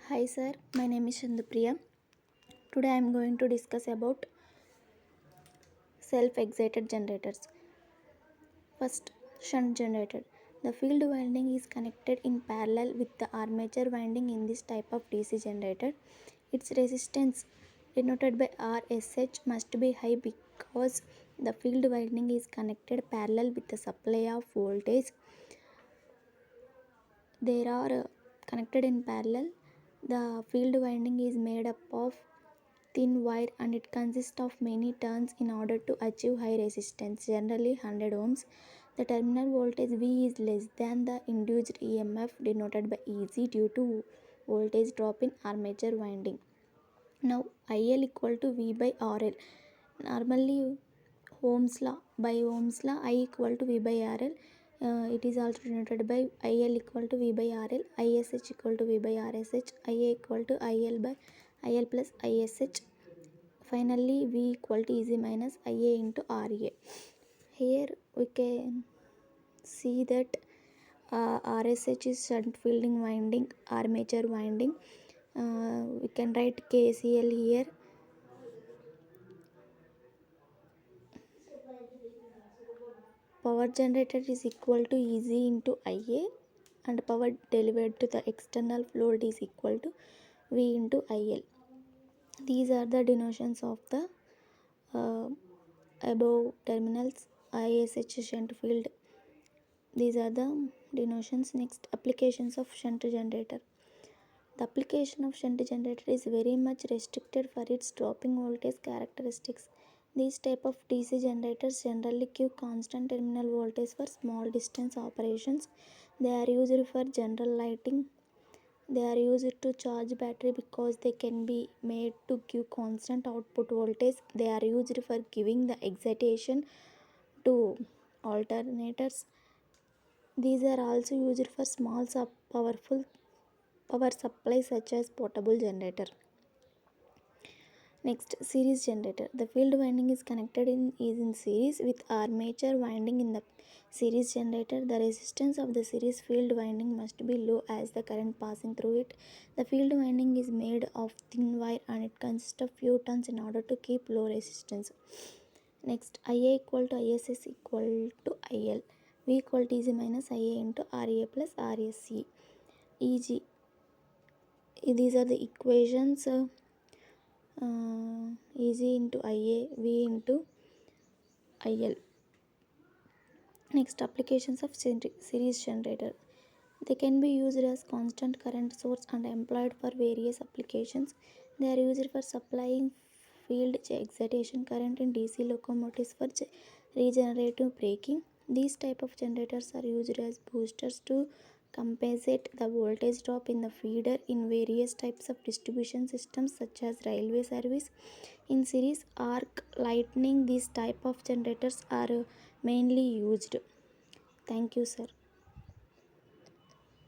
Hi sir, my name is Chandupriya. Today I am going to discuss about self-excited generators. First, shunt generator. The field winding is connected in parallel with the armature winding in this type of DC generator. Its resistance, denoted by RSH, must be high because the field winding is connected parallel with the supply of voltage. They are connected in parallel. The field winding is made up of thin wire and it consists of many turns in order to achieve high resistance, generally 100 ohms. The terminal voltage V is less than the induced EMF denoted by EG due to voltage drop in armature winding. Now IL equal to V by RL. Normally Ohm's law I equal to V by RL. It is also denoted by IL equal to V by RL, ISH equal to V by RSH, IA equal to IL by IL plus ISH. Finally, V equal to EG minus IA into RA. Here we can see that RSH is shunt fielding winding, armature winding. We can write KCL here. Power generated is equal to EG into IA and power delivered to the external load is equal to V into IL. These are the denotions of the above terminals ISH shunt field. These are the denotions. Next, applications of shunt generator. The application of shunt generator is very much restricted for its dropping voltage characteristics. These type of DC generators generally give constant terminal voltage for small distance operations. They are used for general lighting. They are used to charge battery because they can be made to give constant output voltage. They are used for giving the excitation to alternators. These are also used for small powerful power supply such as portable generator. Next, series generator. The field winding is connected is in series with armature winding in the series generator. The resistance of the series field winding must be low as the current passing through it. The field winding is made of thin wire and it consists of few turns in order to keep low resistance. Next, IA equal to ISS equal to IL. V equal to EG minus IA into RA plus RSC. EG. These are the equations. EG into IA, V into IL. Next, applications of series generator. They can be used as constant current source and employed for various applications. They are used for supplying field excitation current in DC locomotives for regenerative braking. These type of generators are used as boosters to compensate the voltage drop in the feeder in various types of distribution systems such as railway service. In series arc lightning, these type of generators are mainly used. Thank you, sir.